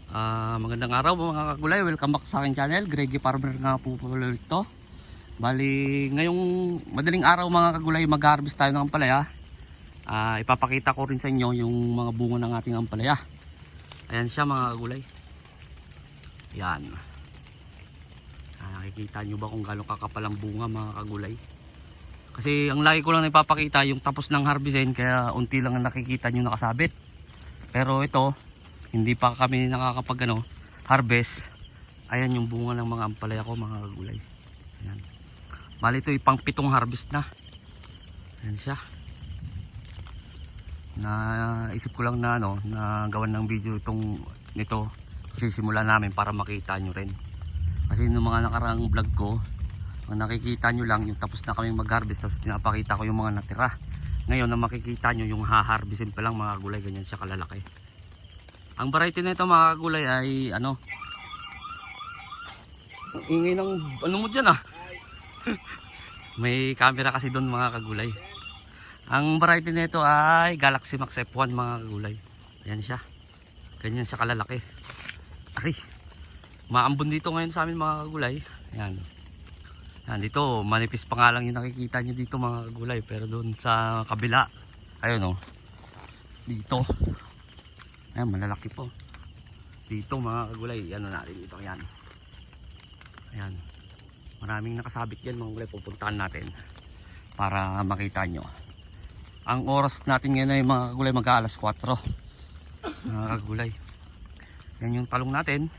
Magandang araw mga kagulay, welcome back sa akin channel. Greggy Farmer nga po ulit ito. Bali, ngayong madaling araw mga kagulay, mag-harvest tayo ng ampalaya. Ipapakita ko rin sa inyo yung mga bunga ng ating ampalaya. Ayan siya mga kagulay. Yan. Nakikita nyo ba kung gaano kakapal ang bunga mga kagulay? Kasi ang lagi ko lang ipapakita yung tapos ng harvestin, kaya unti lang ang nakikita nyo nakasabit. Pero ito, hindi pa kami nakakapag harvest. Ayan yung bunga ng mga ampalaya ko mga kagulay. Ayan. Bali ito ipang 7 harvest na. Ayan siya. Naisip ko lang na na gawan ng video nito kasi simula namin para makita nyo rin. Kasi nung mga nakaraang vlog ko, ang nakikita nyo lang yung tapos na kami mag-harvest, tapos pinapakita ko yung mga natira. Ngayon na makikita nyo yung ha-harvestin pa lang mga kagulay, ganyan siya kalalaki. Ang variety na ito mga kagulay ay ang ingay ng mo dyan May camera kasi doon mga kagulay. Ang variety na ito ay Galaxy Max F1 mga kagulay. Ayan siya. Ganyan siya kalalaki. Ay, maambon dito ngayon sa amin mga kagulay. Ayan. Ayan dito, manipis pa nga lang yung nakikita nyo dito mga kagulay. Pero doon sa kabila, ayun dito. Ayan, malalaki po. Dito mga kagulay, natin dito. Ayan. Ayan. Maraming nakasabit yan mga kagulay. Pupuntahan natin para makita nyo. Ang oras natin ngayon ay mga kagulay mag-aalas 4. Mga kagulay. Yan yung talong natin.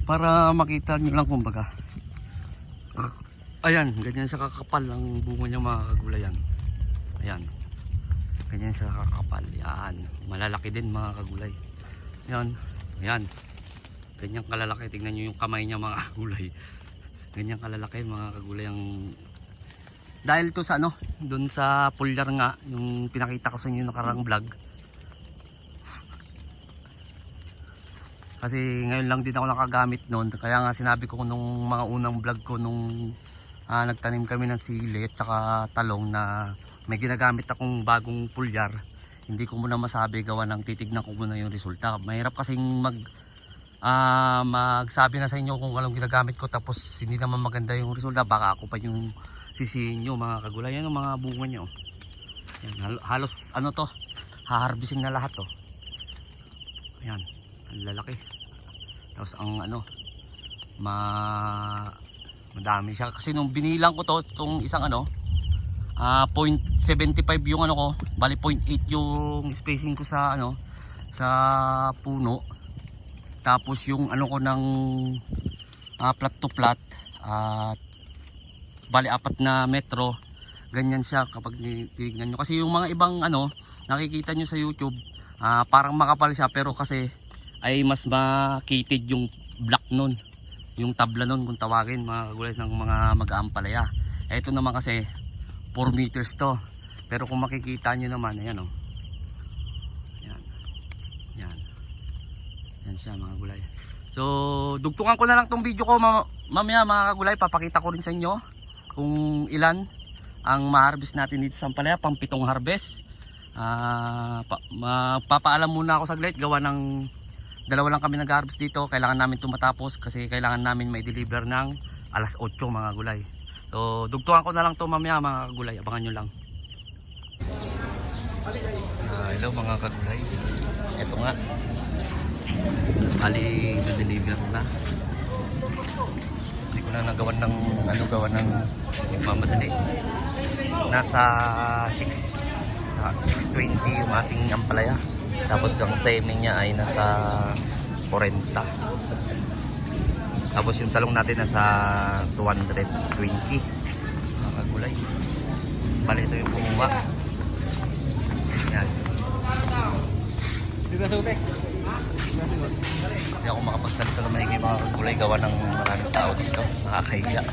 Para makita nyo lang kumbaga. Ayan, ganyan sa kakapal ang bunga niya mga kagulay yan. Ayan. Ganyan sa kakapal. Yan. Malalaki din mga kagulay. Yan. Yan. Ganyan kalalaki. Tingnan nyo yung kamay niya mga kagulay. Ganyan kalalaki mga kagulay. Dahil to sa dun sa pulyar nga. Yung pinakita ko sa inyo nakarang vlog. Kasi ngayon lang din ako nakagamit noon. Kaya nga sinabi ko nung mga unang vlog ko nung nagtanim kami ng sili at saka talong na may ginagamit akong bagong pulyar. Hindi ko muna masabi gawa ng titignan ko muna yung resulta. Mahirap kasing magsabi na sa inyo kung anong ginagamit ko tapos hindi naman maganda yung resulta. Baka ako pa yung sisihin nyo mga kagulay. Yan ang mga bunga nyo. Yan, halos haharbisin na lahat Ayan, ang lalaki. Tapos ang madami siya. Kasi nung binilang ko itong isang 0.75 yung ko, bali 0.8 yung spacing ko sa sa puno. Tapos yung ko ng plat to plat at bali 4 na metro. Ganyan siya kapag titignan nyo. Kasi yung mga ibang nakikita nyo sa YouTube, parang makapal siya pero kasi ay mas makitid yung black nun, yung tabla nun kung tawagin mga kagulay ng mga mag-aampalaya. Ito naman kasi 4 meters to. Pero kung makikita nyo naman, ayan Ayan. Ayan. Ayan siya mga kagulay. So, dugtungan ko na lang tong video ko mamaya mga kagulay. Papakita ko rin sa inyo kung ilan ang ma-harvest natin dito sa ampalaya. Pang 7 harvest. Papaalam muna ako saglit. Gawa ng 2 lang kami nag-harvest dito. Kailangan namin tumatapos kasi kailangan namin may deliver ng alas 8 mga kagulay. So, dugtungan ko na lang to mamaya mga kagulay. Abangan nyo lang. Hello mga kagulay. Ito nga. Bali, na-deliver na. Hindi ko na nagawan ng gawan ng nagmamadali. Nasa 620 yung ating ampalaya. Tapos yung semi niya ay nasa 40. Tapos yung talong natin nasa 220 mga kagulay. Bali ito yung bunga. Yan. Hindi ako makapagsalita na maigi mga kagulay gawa ng maraming tao dito. Nakakahiya.